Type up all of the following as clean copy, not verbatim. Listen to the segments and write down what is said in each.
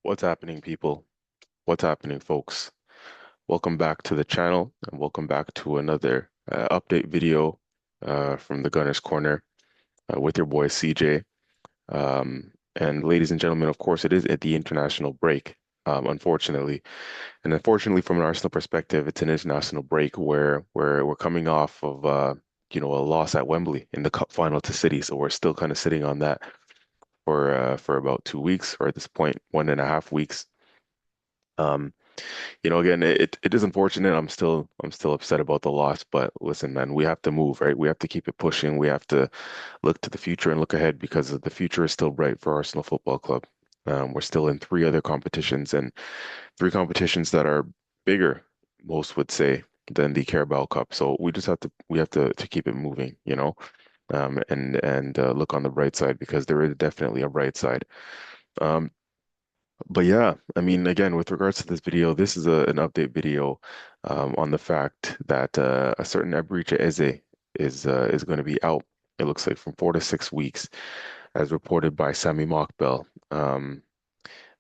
What's happening, people? What's happening, folks? Welcome back to the channel and welcome back to another update video from the Gunner's Corner with your boy CJ. And ladies and gentlemen, of course, it is at the international break, unfortunately. And unfortunately, from an Arsenal perspective, it's an international break where we're coming off of a loss at Wembley in the cup final to City. So we're still kind of sitting on that for about 2 weeks, or at this point, 1.5 weeks. Um, again, it is unfortunate. I'm still upset about the loss, but listen, man, we have to move, right? We have to keep it pushing. We have to look to the future and look ahead because the future is still bright for Arsenal Football Club. We're still in three other competitions and three competitions that are bigger, most would say, than the Carabao Cup. So we have to keep it moving, and look on the bright side because there is definitely a bright side. Um, but yeah, I mean, again, with regards to this video, this is an update video on the fact that a certain Eberechi Eze is going to be out. It looks like from 4 to 6 weeks, as reported by Sami Mockbel, a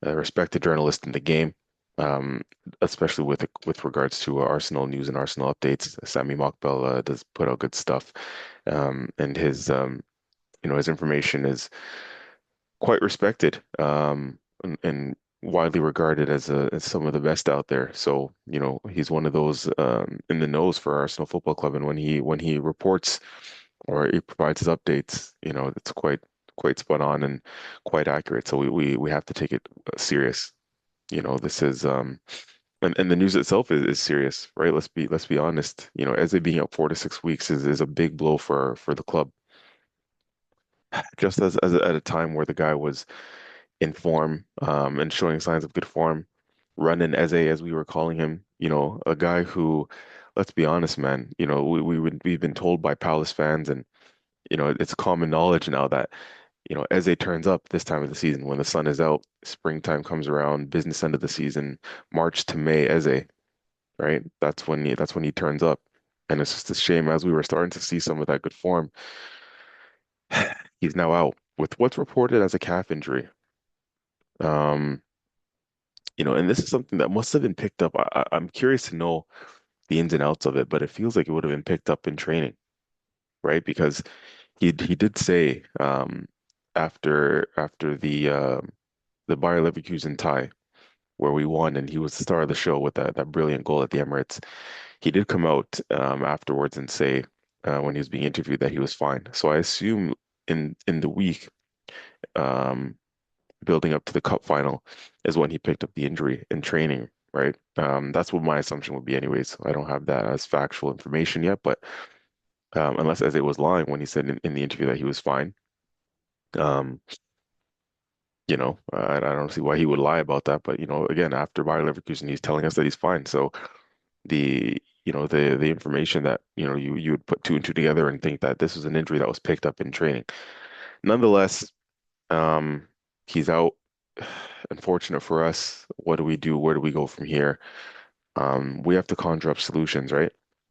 respected journalist in the game, um, especially with regards to Arsenal news and Arsenal updates. Sami Mockbel does put out good stuff, and his information is quite respected and widely regarded as some of the best out there. So, he's one of those in the nose for Arsenal Football Club. And when he reports or he provides his updates, it's quite spot on and quite accurate. So we have to take it serious. This is and the news itself is serious, right? Let's be honest. Eze being out 4 to 6 weeks is a big blow for the club. Just as at a time where the guy was in form and showing signs of good form. Running Eze, as we were calling him, a guy who, let's be honest, man, we've been told by Palace fans, and it's common knowledge now that Eze turns up this time of the season when the sun is out, springtime comes around, business end of the season, March to May, Eze, right? That's when he turns up, and it's just a shame as we were starting to see some of that good form. He's now out with what's reported as a calf injury. Um, and this is something that must have been picked up. I'm curious to know the ins and outs of it, but it feels like it would have been picked up in training, right? Because he did say after the Bayer Leverkusen tie where we won and he was the star of the show with that brilliant goal at the Emirates. He did come out afterwards and say when he was being interviewed that he was fine. So I assume in the week um, building up to the cup final is when he picked up the injury in training, right? That's what my assumption would be anyways. I don't have that as factual information yet, but unless Eze was lying when he said in the interview that he was fine. Um, I don't see why he would lie about that, but again, after Bayer Leverkusen, he's telling us that he's fine. So the information that you would put two and two together and think that this was an injury that was picked up in training. Nonetheless, um, he's out. Unfortunate for us. What do we do? Where do we go from here? We have to conjure up solutions, right?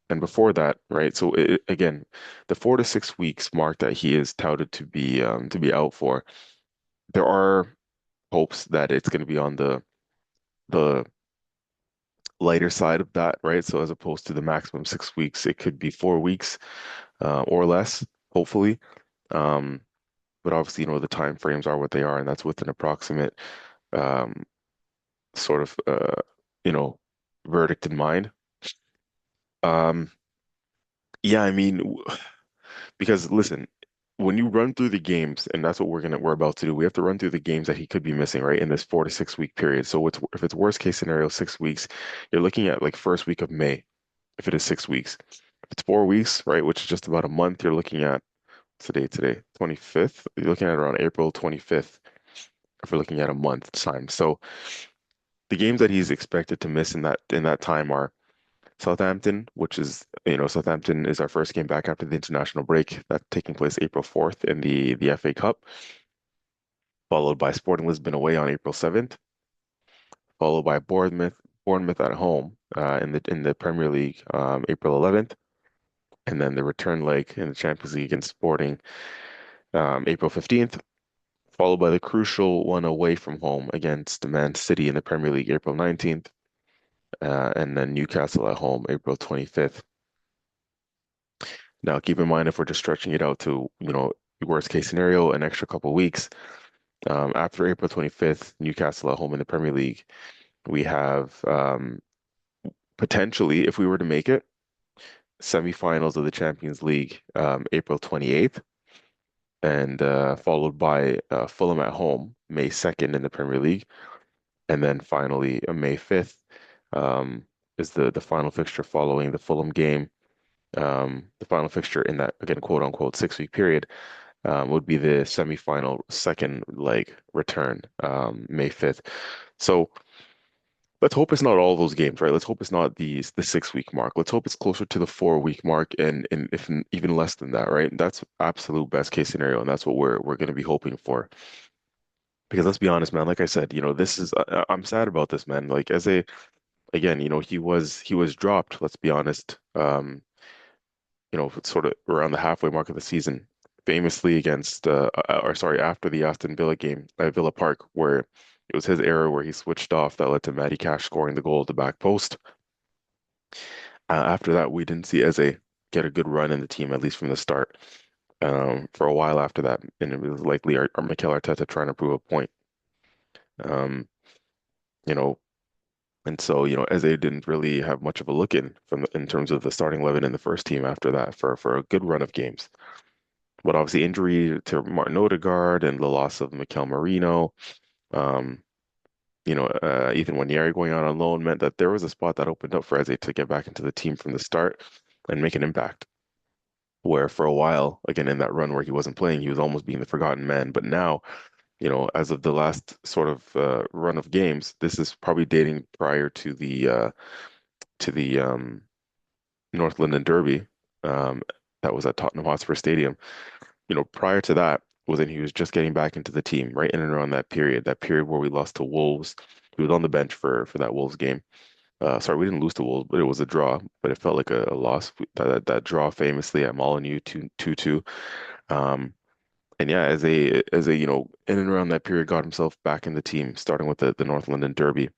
And before that, right? So again, the 4 to 6 weeks mark that he is touted to be out for, there are hopes that it's going to be on the lighter side of that, right? So as opposed to the maximum 6 weeks, it could be 4 weeks or less, hopefully. Um, but obviously, the time frames are what they are, and that's with an approximate um, sort of you know verdict in mind. Um, yeah, I mean, because listen, when you run through the games, and that's what we're about to do, we have to run through the games that he could be missing, right, in this 4 to 6 week period. So if it's worst case scenario, 6 weeks, you're looking at like first week of May, if it is 6 weeks. If it's 4 weeks, right, which is just about a month, you're looking at today, 25th. You're looking at around April 25th if we're looking at a month time. So the games that he's expected to miss in that time are Southampton, which is, Southampton is our first game back after the international break. That's taking place April 4th in the FA Cup, followed by Sporting Lisbon away on April 7th, followed by Bournemouth at home in the Premier League April 11th, and then the return leg in the Champions League against Sporting April 15th, followed by the crucial one away from home against Man City in the Premier League, April 19th, and then Newcastle at home, April 25th. Now, keep in mind if we're just stretching it out to, worst case scenario, an extra couple weeks, after April 25th, Newcastle at home in the Premier League, we have potentially, if we were to make it, semifinals of the Champions League, April 28th, and followed by Fulham at home, May 2nd in the Premier League. And then finally, May 5th is the final fixture following the Fulham game. The final fixture in that, again, quote unquote, 6 week period would be the semifinal second leg return, May 5th. So let's hope it's not all those games, right? Let's hope it's not the 6 week mark. Let's hope it's closer to the 4 week mark and if even less than that, right? That's absolute best case scenario, and that's what we're going to be hoping for. Because let's be honest, man, like I said, this is I'm sad about this, man. Like as a again, he was dropped, let's be honest. Sort of around the halfway mark of the season, famously against or sorry, after the Aston Villa game at Villa Park, where it was his error where he switched off that led to Matty Cash scoring the goal at the back post. After that, we didn't see Eze get a good run in the team, at least from the start, for a while after that. And it was likely our Mikel Arteta trying to prove a point. Um, you know, and so, Eze didn't really have much of a look in terms of the starting 11 in the first team after that for a good run of games. But obviously injury to Martin Odegaard and the loss of Mikel Merino, um, Ethan Nwaneri going out on loan meant that there was a spot that opened up for Eze to get back into the team from the start and make an impact. Where for a while, again, in that run where he wasn't playing, he was almost being the forgotten man. But now, as of the last sort of run of games, this is probably dating prior to the North London Derby, um, that was at Tottenham Hotspur Stadium. Prior to that was when he was just getting back into the team, right in and around that period where we lost to Wolves. He was on the bench for that Wolves game. Sorry, we didn't lose to Wolves, but it was a draw, but it felt like a loss. That draw famously at Molineux 2-2. Um, and yeah, as a in and around that period, got himself back in the team, starting with the North London Derby,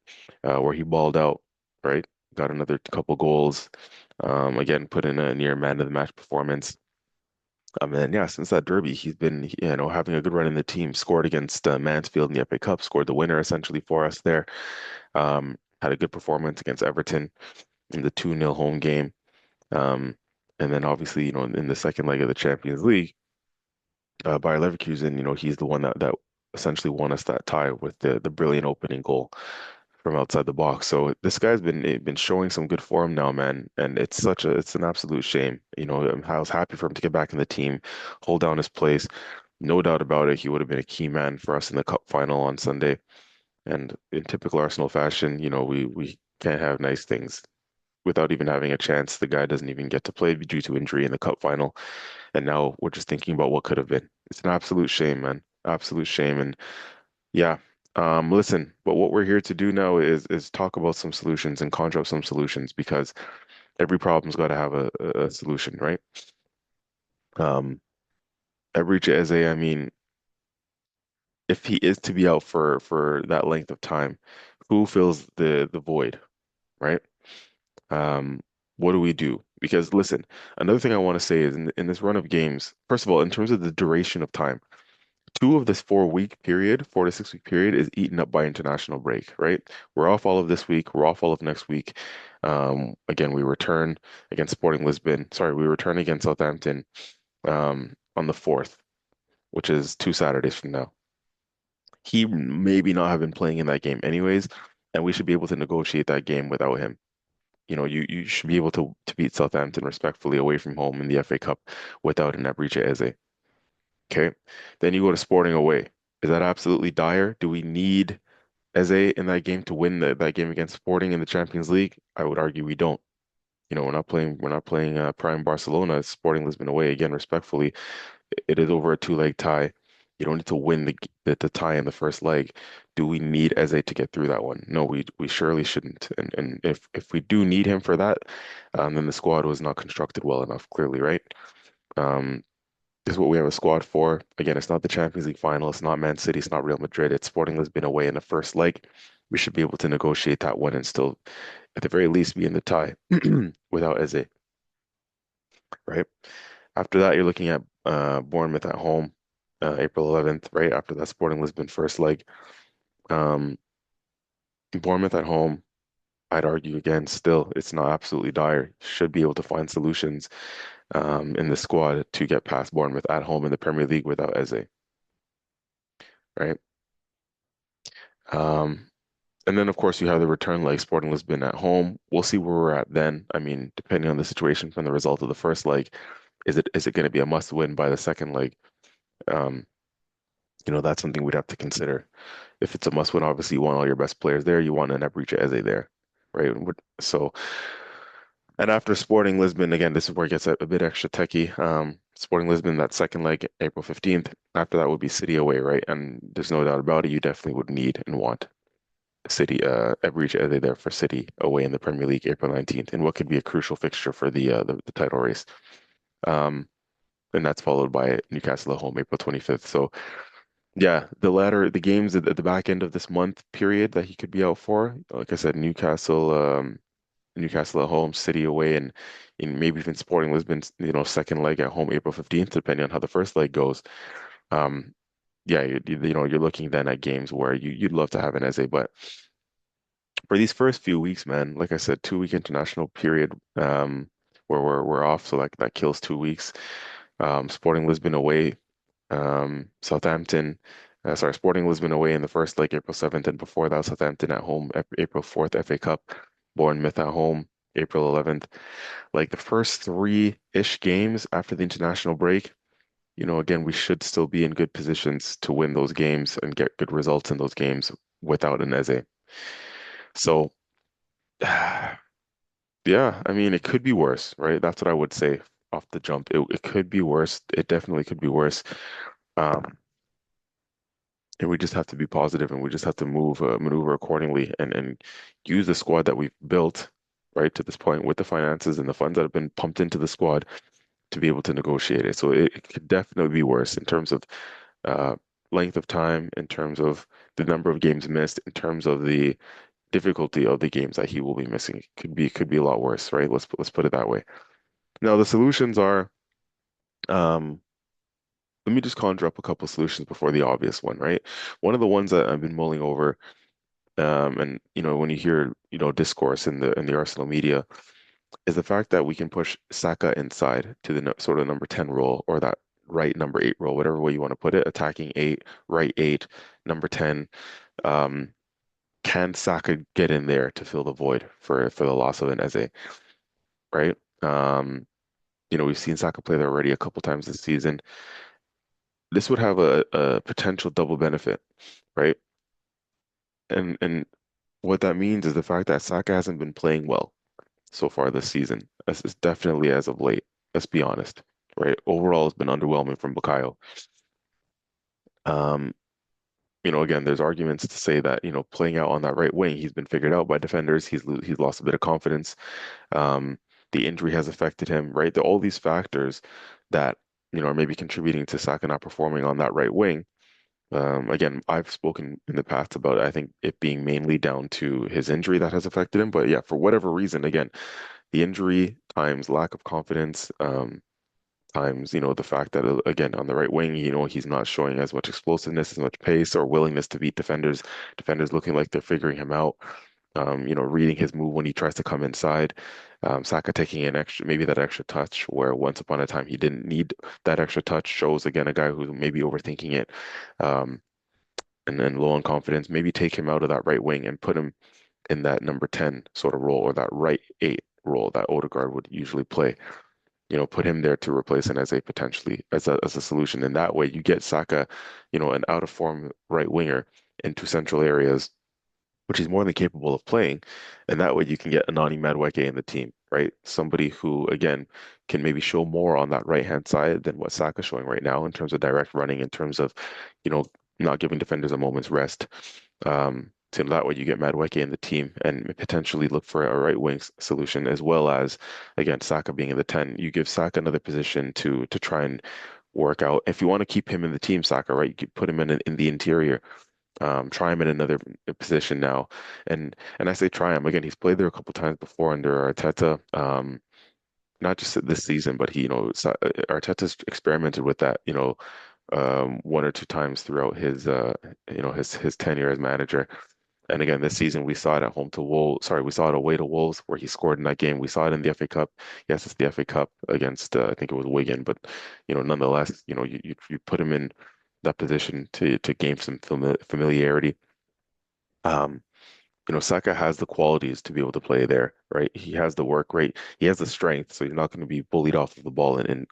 where he balled out, right? Got another couple goals. Again, put in a near man of the match performance. And yeah, since that derby, he's been, having a good run in the team. Scored against Mansfield in the FA Cup, scored the winner essentially for us there. Had a good performance against Everton in the 2-0 home game. Um, and then obviously, in the second leg of the Champions League, Bayer Leverkusen, he's the one that essentially won us that tie with the brilliant opening goal from outside the box. So this guy's been showing some good form now, man, and it's an absolute shame. I was happy for him to get back in the team, hold down his place. No doubt about it, he would have been a key man for us in the cup final on Sunday. And in typical Arsenal fashion, we can't have nice things without even having a chance. The guy doesn't even get to play due to injury in the cup final, and now we're just thinking about what could have been. It's an absolute shame, man. Absolute shame. And yeah. Listen, but what we're here to do now is talk about some solutions and conjure up some solutions because every problem's got to have a solution, right? Um, Eberechi Eze, I mean, if he is to be out for that length of time, who fills the void, right? Um, what do we do? Because listen, another thing I want to say is in this run of games, first of all, in terms of the duration of time, two of this 4 week period, 4 to 6 week period is eaten up by international break, right? We're off all of this week. We're off all of next week. Again, we return against Sporting Lisbon. Sorry, we return against Southampton on the 4th, which is 2 Saturdays from now. He maybe not have been playing in that game anyways, and we should be able to negotiate that game without him. You should be able to beat Southampton respectfully away from home in the FA Cup without an Eberechi Eze. Okay. Then you go to Sporting away. Is that absolutely dire? Do we need Eze in that game to win that game against Sporting in the Champions League? I would argue we don't. We're not playing prime Barcelona, Sporting Lisbon away again, respectfully. It is over a two-leg tie. You don't need to win the tie in the first leg. Do we need Eze to get through that one? No, we surely shouldn't. And if we do need him for that, then the squad was not constructed well enough, clearly, right? Um, This is what we have a squad for. Again, it's not the Champions League final. It's not Man City. It's not Real Madrid. It's Sporting Lisbon away in the first leg. We should be able to negotiate that one and still, at the very least, be in the tie without Eze, right? After that, you're looking at Bournemouth at home, April 11th, right? After that Sporting Lisbon first leg. Um, Bournemouth at home, I'd argue again, still, it's not absolutely dire. Should be able to find solutions in the squad to get past Bournemouth at home in the Premier League without Eze, right? Um, and then, of course, you have the return leg, Sporting Lisbon at home. We'll see where we're at then. I mean, depending on the situation from the result of the first leg, is it going to be a must win by the second leg? Um, that's something we'd have to consider. If it's a must win, obviously you want all your best players there. You want an Eberechi Eze there, right? So, and after Sporting Lisbon, again, this is where it gets a bit extra techie. Sporting Lisbon, that second leg, April 15th. After that would be City away, right? And there's no doubt about it, you definitely would need and want City, Eberechi Eze there for City away in the Premier League, April 19th, and what could be a crucial fixture for the title race. Um, and that's followed by Newcastle at home, April 25th. So yeah, the games at the back end of this month period that he could be out for, like I said, Newcastle at home, City away, and maybe even Sporting Lisbon's, second leg at home, April 15th, depending on how the first leg goes. Um, yeah, you're looking then at games where you'd love to have an Eze, but for these first few weeks, man, like I said, 2 week international period, where we're off, so like that kills 2 weeks. Sporting Lisbon away, Southampton, sorry, Sporting Lisbon away in the first leg, April 7th, and before that, Southampton at home, April 4th, FA Cup, Bournemouth at home, April 11th. Like the first three-ish games after the international break, again, we should still be in good positions to win those games and get good results in those games without an Eze. So, yeah, I mean, it could be worse, right? That's what I would say off the jump. It could be worse. It definitely could be worse. Um, and we just have to be positive and we just have to maneuver accordingly and use the squad that we've built, right, to this point with the finances and the funds that have been pumped into the squad to be able to negotiate it. So it could definitely be worse in terms of uh, length of time, in terms of the number of games missed, in terms of the difficulty of the games that he will be missing. It could be a lot worse, right? Let's put it that way. Now the solutions are um, let me just conjure up a couple of solutions before the obvious one, right? One of the ones that I've been mulling over, and when you hear discourse in the Arsenal media, is the fact that we can push Saka inside to the sort of number 10 role or that right number 8 role, whatever way you want to put it, attacking 8, right 8, number 10. Um, can Saka get in there to fill the void for the loss of an Eze, right? We've seen Saka play there already a couple times this season. This would have a potential double benefit, right? And what that means is the fact that Saka hasn't been playing well so far this season. This is definitely as of late. Let's be honest, right? Overall, it's been underwhelming from Bukayo. Um, again, there's arguments to say that, playing out on that right wing, he's been figured out by defenders. He's lost a bit of confidence. Um, the injury has affected him, right? All these factors that, are maybe contributing to Saka not performing on that right wing. Again, I've spoken in the past about I think it being mainly down to his injury that has affected him. But yeah, for whatever reason, again, the injury times lack of confidence, times, the fact that again on the right wing, he's not showing as much explosiveness, as much pace or willingness to beat defenders. Defenders looking like they're figuring him out. Reading his move when he tries to come inside. Saka taking an extra, maybe that extra touch where once upon a time he didn't need that extra touch shows again a guy who's maybe overthinking it. Um, and then low on confidence, maybe take him out of that right wing and put him in that number 10 sort of role or that right 8 role that Odegaard would usually play. Put him there to replace him as a potentially as a solution. And that way you get Saka, an out of form right winger into central areas, which he's more than capable of playing. And that way you can get Anani Madueke in the team, right? Somebody who, again, can maybe show more on that right-hand side than what Saka's showing right now in terms of direct running, in terms of, you know, not giving defenders a moment's rest. So that way you get Madueke in the team and potentially look for a right wing solution as well as, again, Saka being in the 10. You give Saka another position to try and work out. If you want to keep him in the team, Saka, right, you could put him in the interior. Try him in another position now, and I say try him again. He's played there a couple times before under Arteta. Not just this season, but Arteta's experimented with that, one or two times throughout his tenure as manager. And again, this season we saw it at home to Wolves. Sorry, we saw it away to Wolves where he scored in that game. We saw it in the FA Cup. Yes, it's the FA Cup against I think it was Wigan, but nonetheless, you put him in that position to gain some familiarity. Um, Saka has the qualities to be able to play there, right? He has the work rate, he has the strength, so he's not going to be bullied off of the ball in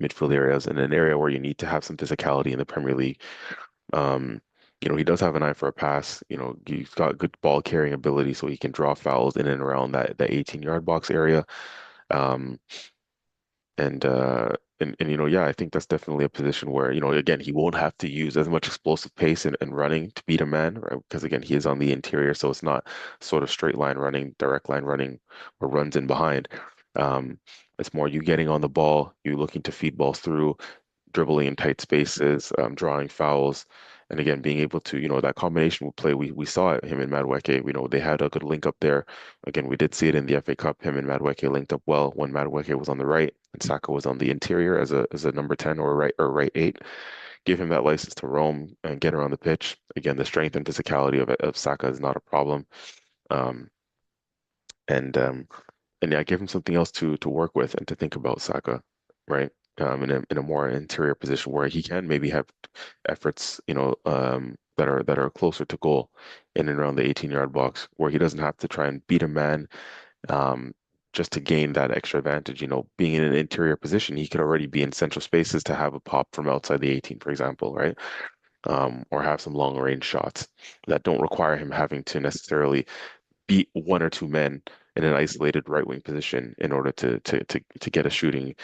midfield areas, in an area where you need to have some physicality in the Premier League. Um, he does have an eye for a pass. He's got good ball carrying ability, so he can draw fouls in and around that 18-yard box area. Um, and I think that's definitely a position where, again, he won't have to use as much explosive pace and running to beat a man, right? Because again, he is on the interior, so it's not sort of straight line running, direct line running, or runs in behind. Um, it's more you getting on the ball, you looking to feed balls through, dribbling in tight spaces, drawing fouls, and again being able to, that combination will play. We saw it, him and Madueke. We know they had a good link up there. Again, we did see it in the FA Cup. Him and Madueke linked up well when Madueke was on the right and Saka was on the interior as a number 10 or right 8. Give him that license to roam and get around the pitch. Again, the strength and physicality of Saka is not a problem. Um, and yeah, give him something else to work with and to think about Saka, right? In a more interior position where he can maybe have efforts, that are closer to goal in and around the 18-yard box, where he doesn't have to try and beat a man, um, just to gain that extra advantage. Being in an interior position, he could already be in central spaces to have a pop from outside the 18, for example, right? Or have some long range shots that don't require him having to necessarily beat one or two men in an isolated right wing position in order to get a shooting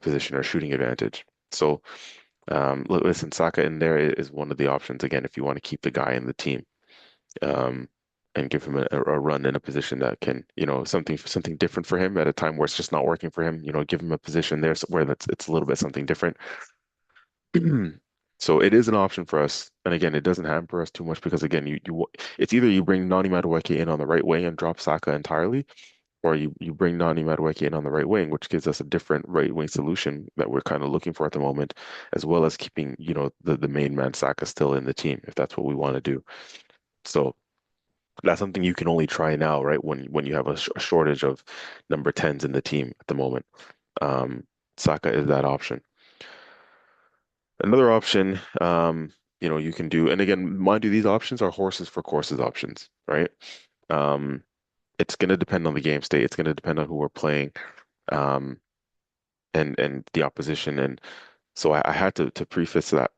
position or shooting advantage. So listen, Saka in there is one of the options again if you want to keep the guy in the team, um, and give him a run in a position that can, something different for him at a time where it's just not working for him. Give him a position there where it's a little bit something different. So it is an option for us. And again, it doesn't hamper us too much because again, it's either you bring Nani Madueke in on the right wing and drop Saka entirely, or you bring Nani Madueke in on the right wing, which gives us a different right wing solution that we're kind of looking for at the moment, as well as keeping, the main man Saka still in the team if that's what we want to do. So that's something you can only try now, right? When you have a shortage of number 10s in the team at the moment. Um, Saka is that option. Another option, you can do, and again, mind you, these options are horses for courses options, right? Um, it's going to depend on the game state. It's going to depend on who we're playing, um, and the opposition. And so I had to preface that,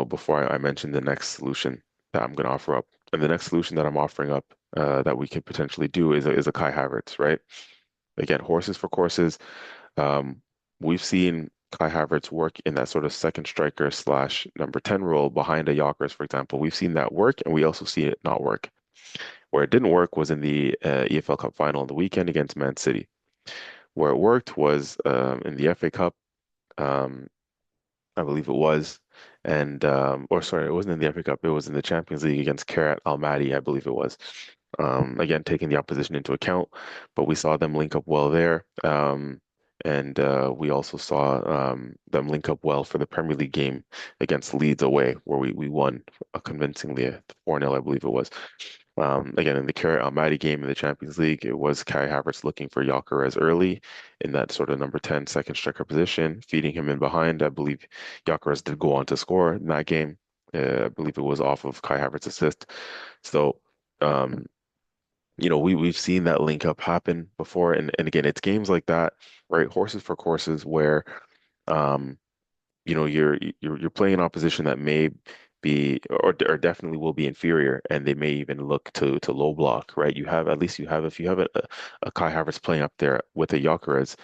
before I mentioned the next solution that I'm going to offer up. And the next solution that I'm offering up, that we could potentially do is a Kai Havertz, right? Again, horses for courses. Um, we've seen Kai Havertz work in that sort of second striker slash number 10 role behind a Yonkers, for example. We've seen that work, and we also see it not work. Where it didn't work was in the EFL Cup final on the weekend against Man City. Where it worked was in the FA Cup, um, I believe it was, and or sorry, it wasn't in the FA Cup. It was in the Champions League against Kairat Almaty, I believe it was. Again, taking the opposition into account, but we saw them link up well there. And we also saw them link up well for the Premier League game against Leeds away, where we won convincingly 4-0, I believe it was. Again, in the Kairat Almaty game in the Champions League, it was Kai Havertz looking for Gyökeres early in that sort of number 10 second striker position, feeding him in behind. I believe Gyökeres did go on to score in that game. I believe it was off of Kai Havertz's assist. So, um, we've seen that link up happen before, and again, it's games like that, right? Horses for courses where, um, you're playing an opposition that may be or definitely will be inferior, and they may even look to low block, right? If you have a Kai Havertz playing up there with a Gyökeres,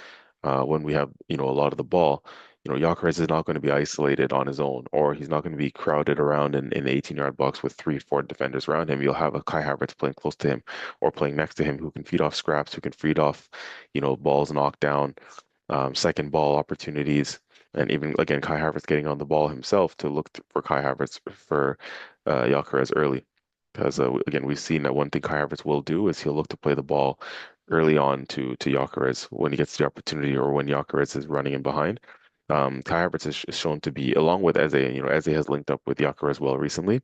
when we have a lot of the ball, Gyökeres is not going to be isolated on his own, or he's not going to be crowded around in the 18-yard box with 3, 4 defenders around him. You'll have a Kai Havertz playing close to him or playing next to him who can feed off scraps, who can feed off, balls knocked down, second ball opportunities. And even again, Kai Havertz getting on the ball himself to look for Kai Havertz for Gyökeres early. Because again, we've seen that one thing Kai Havertz will do is he'll look to play the ball early on to Gyökeres when he gets the opportunity or when Gyökeres is running in behind. Kai Havertz is shown to be, along with Eze, Eze has linked up with Gyökeres well recently,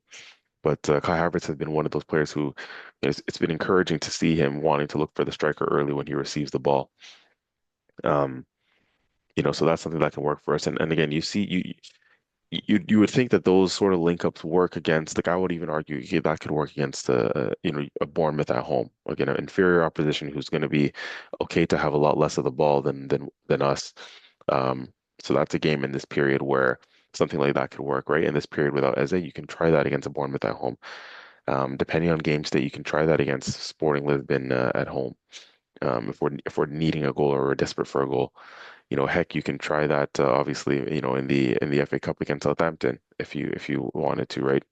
but Kai Havertz has been one of those players who, it's been encouraging to see him wanting to look for the striker early when he receives the ball. Um, so that's something that can work for us. And again, you would think that those sort of link ups work against, like I would even argue that could work against a Bournemouth at home, again, an inferior opposition who's going to be okay to have a lot less of the ball than us. So that's a game in this period where something like that could work, right? In this period without Eze, you can try that against a Bournemouth at home. Depending on game state, you can try that against Sporting Lisbon at home. If we're needing a goal or we're desperate for a goal. Heck, you can try that obviously, in the FA Cup against Southampton if you wanted to, right?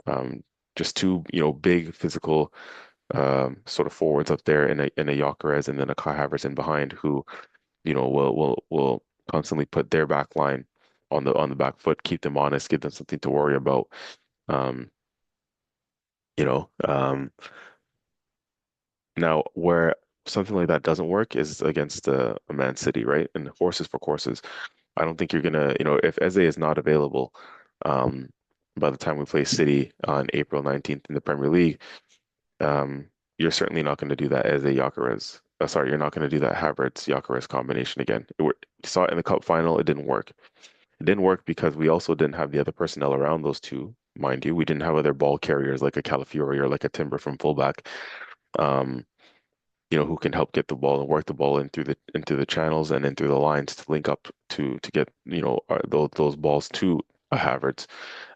Um, just two, big physical sort of forwards up there in a Gyökeres and then a Kai Havertz in behind who, will constantly put their back line on the back foot, keep them honest, give them something to worry about. Um, you know, um, Now where something like that doesn't work is against a Man City, right? And horses for courses. I don't think you're gonna, if Eze is not available, um, by the time we play City on April 19th in the Premier League, you're certainly not going to do that as a Gyökeres. Sorry, you're not going to do that Havertz Gyökeres combination again. We saw it in the cup final, it didn't work. It didn't work because we also didn't have the other personnel around those two, mind you. We didn't have other ball carriers like a Calafiori or like a Timber from fullback. Um, who can help get the ball and work the ball into the channels and in through the lines to link up to get those balls to a Havertz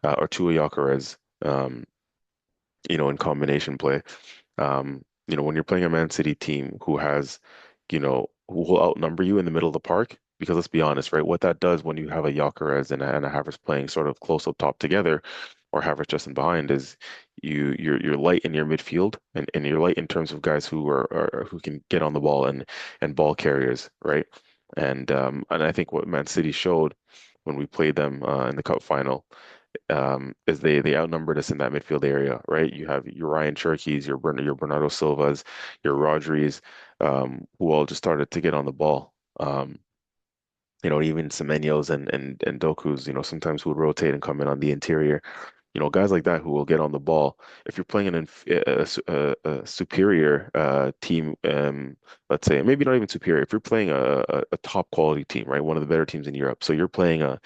or to a Gyökeres, in combination play. When you're playing a Man City team who will outnumber you in the middle of the park, because let's be honest, right? What that does when you have a Gyökeres and a Havertz playing sort of close up top together, or Havertz just in behind, is you're light in your midfield and you're light in terms of guys who can get on the ball and ball carriers, right? And I think what Man City showed when we played them in the cup final is they outnumbered us in that midfield area, right? You have your Ryan Cherkis, your Bernardo Silvas, your Rodris, who all just started to get on the ball. Even Semenyo's and Doku's, sometimes who would rotate and come in on the interior. Guys like that who will get on the ball. If you're playing a superior team, let's say maybe not even superior. If you're playing a top quality team, right, one of the better teams in Europe, so you're playing a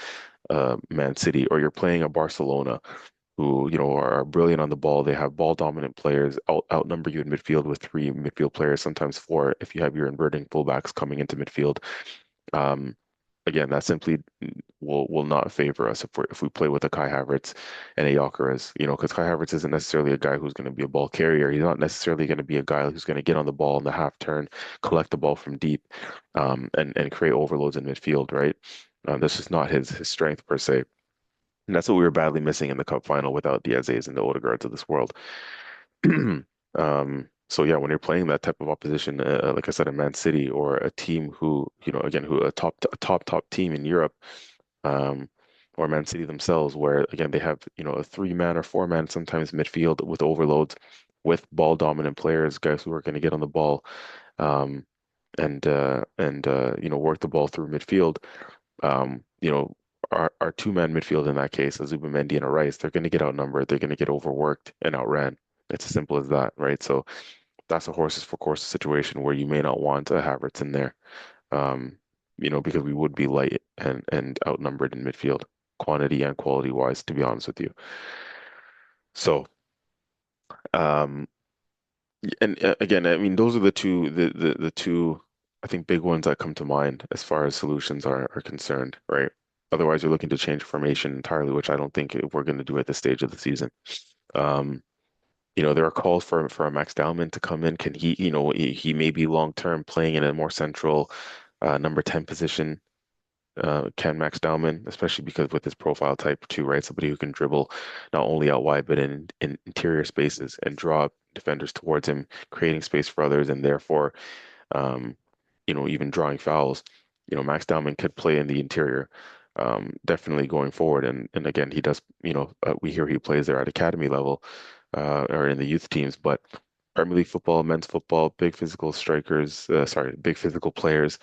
Man City or you're playing a Barcelona who, are brilliant on the ball. They have ball dominant players, outnumber you in midfield with three midfield players, sometimes four if you have your inverting fullbacks coming into midfield. Um, Again, that simply will not favor us if we play with a Kai Havertz and a Gyökeres, because Kai Havertz isn't necessarily a guy who's going to be a ball carrier. He's not necessarily going to be a guy who's going to get on the ball in the half turn, collect the ball from deep, and create overloads in midfield, right? This is not his strength per se. And that's what we were badly missing in the cup final without the Ezes and the Odegaards of this world. So yeah, when you're playing that type of opposition, like I said, a Man City or a team who, again, who a top team in Europe, um, or Man City themselves, where again they have, a three-man or four-man sometimes midfield with overloads, with ball dominant players, guys who are going to get on the ball, um, and work the ball through midfield. Um, you know, our two-man midfield in that case, a Zubimendi and a Rice, they're going to get outnumbered, they're going to get overworked and outran. It's as simple as that, right? So that's a horses for courses situation where you may not want a Havertz in there, um, because we would be light and outnumbered in midfield, quantity and quality wise, to be honest with you. So, um, and again, I mean, those are the two, I think, big ones that come to mind as far as solutions are concerned, right? Otherwise, you're looking to change formation entirely, which I don't think we're going to do at this stage of the season. Um, there are calls for a Max Dowman to come in. Can he, he may be long term playing in a more central number 10 position. Can Max Dowman, especially because with his profile type too, right? Somebody who can dribble not only out wide but in interior spaces and draw defenders towards him, creating space for others, and therefore, um, even drawing fouls. Max Dowman could play in the interior. definitely going forward. And again, he does, we hear he plays there at academy level, or in the youth teams, but Premier League football, men's football, big physical strikers, big physical players,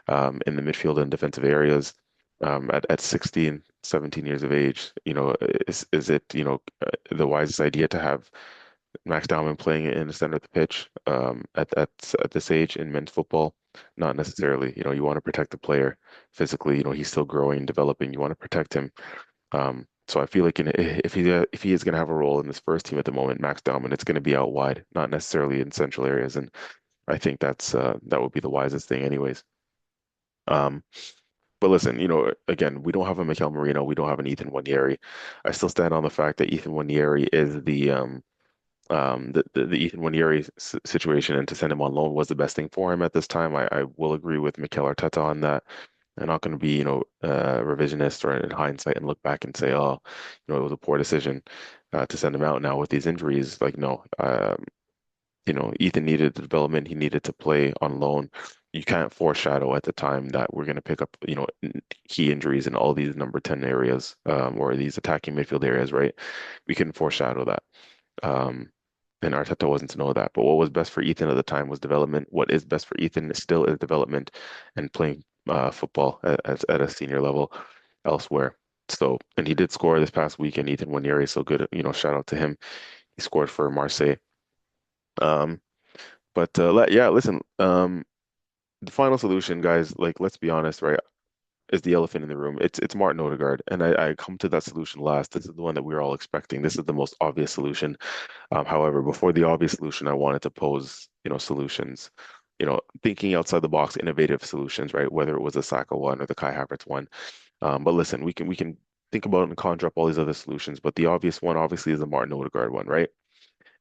in the midfield and defensive areas, at 16, 17 years of age. Is it, the wisest idea to have Max Dowman playing in the center of the pitch, at this age in men's football? Not necessarily. You want to protect the player physically. He's still growing and developing. You want to protect him. So I feel like if he is going to have a role in this first team at the moment, Max Dowman, it's going to be out wide, not necessarily in central areas. And I think that would be the wisest thing, anyways. Um, but listen, again, we don't have a Mikel Merino, we don't have an Ethan Nwaneri. I still stand on the fact that Ethan Nwaneri is the Ethan Nwaneri situation, and to send him on loan was the best thing for him at this time. I will agree with Mikel Arteta on that. I'm not going to be, revisionist or in hindsight and look back and say, oh, it was a poor decision to send him out now with these injuries. Like, no, Ethan needed the development. He needed to play on loan. You can't foreshadow at the time that we're going to pick up, key injuries in all these number 10 areas, or these attacking midfield areas, right? We couldn't foreshadow that. Um, and Arteta wasn't to know that. But what was best for Ethan at the time was development. What is best for Ethan still is development and playing football at a senior level elsewhere. So, and he did score this past week, and Ethan Nwaneri, so good. Shout out to him. He scored for Marseille. Um, yeah, listen. The final solution, guys, like let's be honest, right, is the elephant in the room. It's Martin Odegaard, and I come to that solution last. This is the one that we are all expecting. This is the most obvious solution. However, before the obvious solution, I wanted to pose, solutions, thinking outside the box, innovative solutions, right? Whether it was the Saka one or the Kai Havertz one. But listen, we can think about and conjure up all these other solutions, but the obvious one obviously is the Martin Odegaard one, right?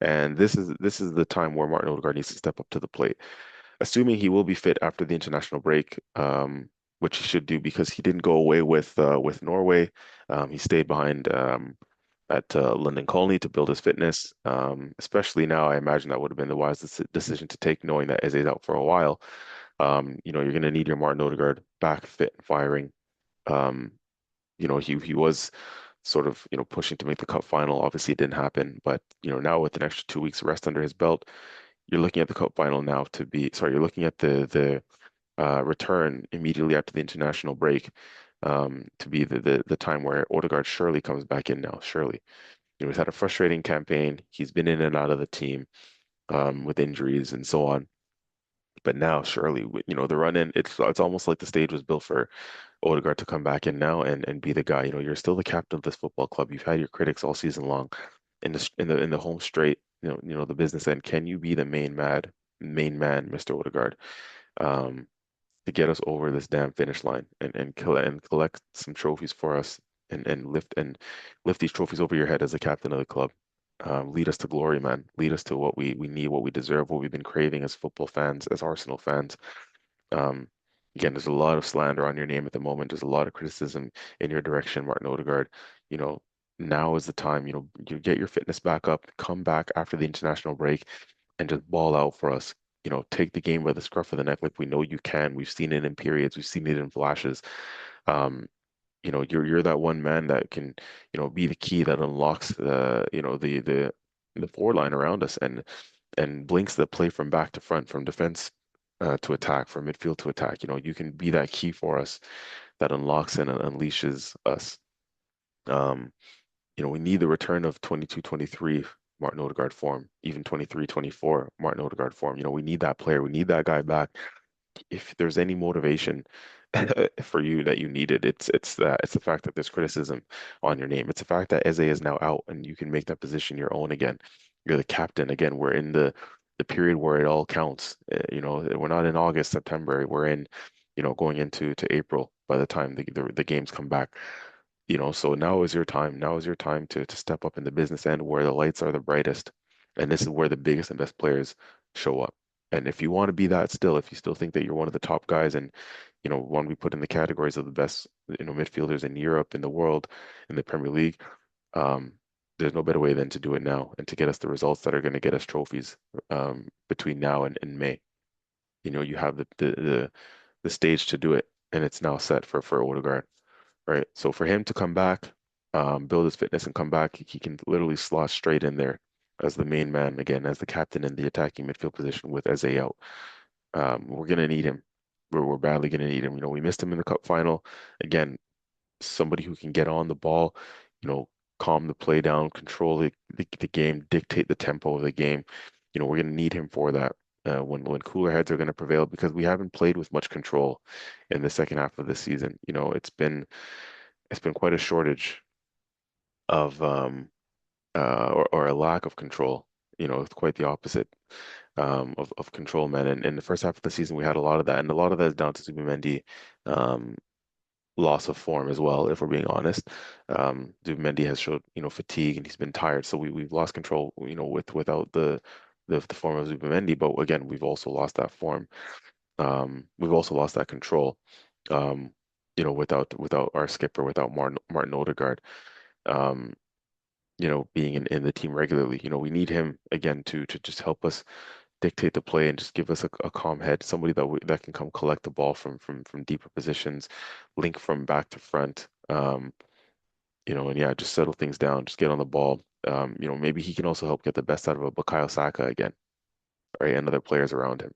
And this is the time where Martin Odegaard needs to step up to the plate, assuming he will be fit after the international break, which he should do because he didn't go away with Norway. He stayed behind, at London Colney to build his fitness. Especially now, I imagine that would have been the wisest decision to take, knowing that Eze's out for a while. You're going to need your Martin Odegaard back fit and firing. Um, he was sort of, pushing to make the cup final. Obviously, it didn't happen, but now with an extra 2 weeks rest under his belt, you're looking at the cup final now to be, sorry, you're looking at the return immediately after the international break, to be the time where Odegaard surely comes back in now. Surely, he's had a frustrating campaign. He's been in and out of the team, with injuries and so on. But now, surely, the run in, it's almost like the stage was built for Odegaard to come back in now and be the guy. You're still the captain of this football club. You've had your critics all season long in the home straight. The business end. Can you be the main man, Mr. Odegaard, um, to get us over this damn finish line and collect some trophies for us and lift these trophies over your head as the captain of the club. Lead us to glory, man. Lead us to what we need, what we deserve, what we've been craving as football fans, as Arsenal fans. Um, Again, there's a lot of slander on your name at the moment. There's a lot of criticism in your direction, Martin Odegaard. You know, now is the time, you get your fitness back up, come back after the international break and just ball out for us. Take the game by the scruff of the neck like we know you can. We've seen it in periods, we've seen it in flashes. Um, you're that one man that can, be the key that unlocks the forward line around us and blinks the play from back to front, from defense to attack, from midfield to attack. You can be that key for us that unlocks and unleashes us. Um, we need the return of 22, 23 Martin Odegaard form, even 23, 24 Martin Odegaard form. We need that player. We need that guy back. If there's any motivation for you that you needed, it's the fact that there's criticism on your name. It's the fact that Eze is now out and you can make that position your own again. You're the captain again. We're in the period where it all counts. We're not in August, September. We're in, going into April by the time the games come back. So now is your time. Now is your time to step up in the business end where the lights are the brightest. And this is where the biggest and best players show up. And if you want to be that still, if you still think that you're one of the top guys and, want to be put in the categories of the best, midfielders in Europe, in the world, in the Premier League, um, there's no better way than to do it now and to get us the results that are going to get us trophies, between now and May. You have the stage to do it, and it's now set for Odegaard. right? So for him to come back, build his fitness and come back, he can literally slot straight in there as the main man again, as the captain in the attacking midfield position with Eze out. We're gonna need him. We're badly gonna need him. You know, we missed him in the cup final. Again, somebody who can get on the ball, you know, calm the play down, control the game, dictate the tempo of the game. You know, we're going to need him for that when cooler heads are going to prevail because we haven't played with much control in the second half of the season. You know, it's been quite a shortage of or a lack of control. You know, it's quite the opposite of control, man. And in the first half of the season, we had a lot of that, and a lot of that is down to Zubimendi. Um, Loss of form as well, if we're being honest. Zubimendi has showed, you know, fatigue and he's been tired. So we've lost control, you know, without the form of Zubimendi. But again, we've also lost that form. We've also lost that control. Um, you know, without our skipper, without Martin Odegaard, um, you know, being in the team regularly. You know, we need him again to just help us dictate the play and just give us a calm head, somebody that can come collect the ball from deeper positions, link from back to front, you know, and yeah, just settle things down, just get on the ball. You know, maybe he can also help get the best out of a Bukayo Saka again, right, and other players around him.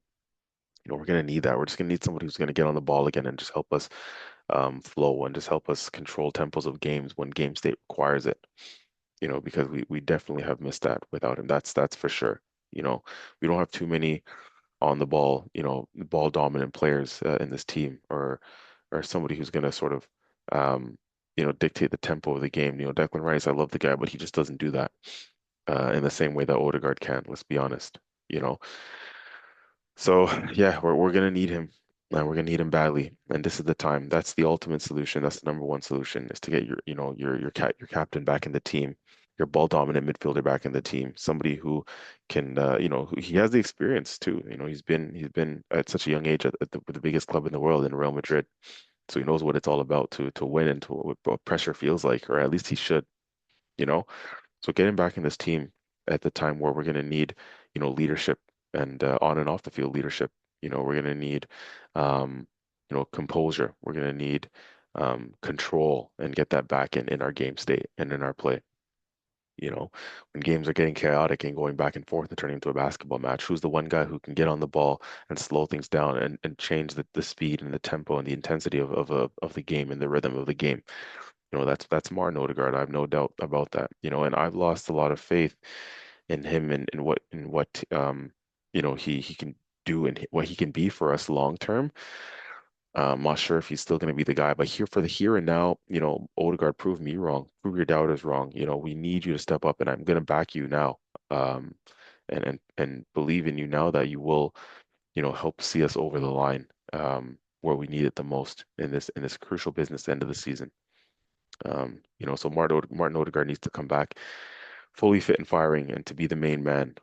You know, we're gonna need that. We're just gonna need somebody who's gonna get on the ball again and just help us flow and just help us control tempos of games when game state requires it. You know, because we definitely have missed that without him. That's for sure. You know, we don't have too many on the ball, you know, ball dominant players in this team, or somebody who's going to sort of, you know, dictate the tempo of the game. You know, Declan Rice, I love the guy, but he just doesn't do that in the same way that Odegaard can. Let's be honest, you know. So yeah, we're going to need him. And we're gonna need him badly, and this is the time. That's the ultimate solution. That's the number one solution is to get your, you know, your captain back in the team, your ball dominant midfielder back in the team, somebody who can, you know, he has the experience too. You know, he's been at such a young age with the biggest club in the world in Real Madrid, so he knows what it's all about to win and to what pressure feels like, or at least he should, you know. So getting back in this team at the time where we're going to need, you know, leadership and on and off the field leadership. You know, we're going to need, um, you know, composure. We're going to need control and get that back in our game state and in our play. You know, when games are getting chaotic and going back and forth and turning into a basketball match, who's the one guy who can get on the ball and slow things down and change the speed and the tempo and the intensity of the game and the rhythm of the game? You know, that's Martin Odegaard. I have no doubt about that. You know, and I've lost a lot of faith in him and in what you know he can do and what he can be for us long term. I'm not sure if he's still going to be the guy, but here for the here and now, you know, Odegaard, prove me wrong, prove your doubters wrong. You know, we need you to step up, and I'm going to back you now, um, and believe in you now that you will, you know, help see us over the line, where we need it the most in this crucial business end of the season. You know, so Martin Odegaard needs to come back fully fit and firing and to be the main man.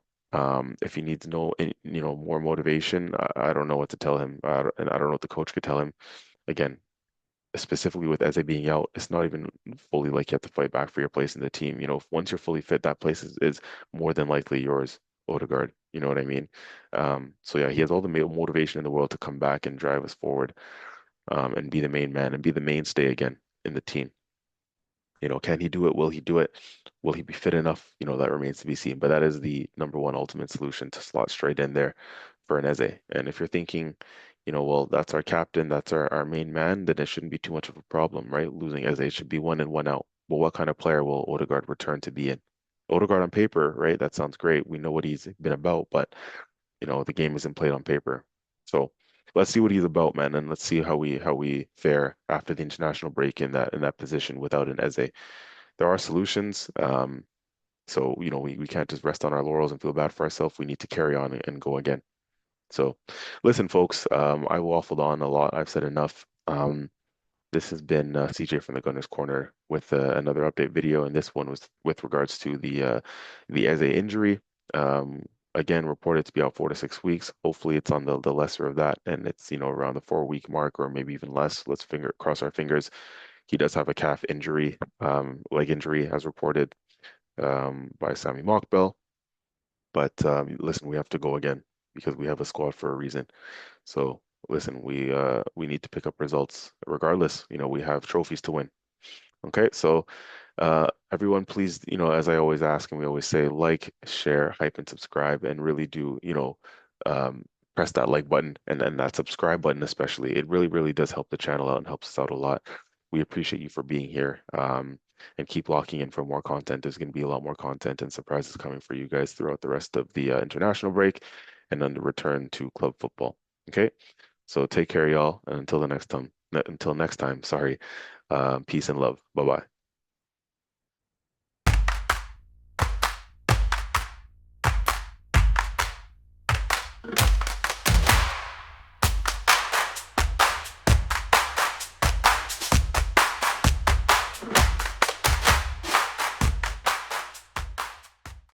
If he needs no, you know, more motivation, I don't know what to tell him, and I don't know what the coach could tell him. Again, specifically with Eze being out, it's not even fully like you have to fight back for your place in the team. You know, once you're fully fit, that place is more than likely yours, Odegaard. You know what I mean? So yeah, he has all the motivation in the world to come back and drive us forward, and be the main man and be the mainstay again in the team. You know, can he do it? Will he do it? Will he be fit enough? You know, that remains to be seen. But that is the number one ultimate solution to slot straight in there for an Eze. And if you're thinking, you know, well, that's our captain, that's our main man, then it shouldn't be too much of a problem, right? Losing Eze should be one in, one out. But what kind of player will Odegaard return to be in? Odegaard on paper, right? That sounds great. We know what he's been about, but you know, the game isn't played on paper. So let's see what he's about, man, and let's see how we fare after the international break in that position without an Eze. There are solutions. So, you know, we can't just rest on our laurels and feel bad for ourselves. We need to carry on and go again. So listen, folks, I waffled on a lot. I've said enough. This has been CJ from the Gunner's Corner with another update video, and this one was with regards to the Eze injury. Um, Again, reported to be out 4 to 6 weeks. Hopefully, it's on the lesser of that, and it's, you know, around the 4 week mark or maybe even less. Let's finger cross our fingers. He does have a calf injury, leg injury, as reported by Sammy Mockbell. But listen, we have to go again because we have a squad for a reason. So listen, we need to pick up results regardless. You know, we have trophies to win. Okay, so everyone, please, as I always ask and we always say, like, share, hype, and subscribe, and really do, um, press that like button and that subscribe button especially. It really, really does help the channel out and helps us out a lot. We appreciate you for being here. And keep locking in for more content. There's going to be a lot more content and surprises coming for you guys throughout the rest of the international break and then the return to club football. Okay, so take care, y'all, and until next time, sorry. Peace and love. Bye bye.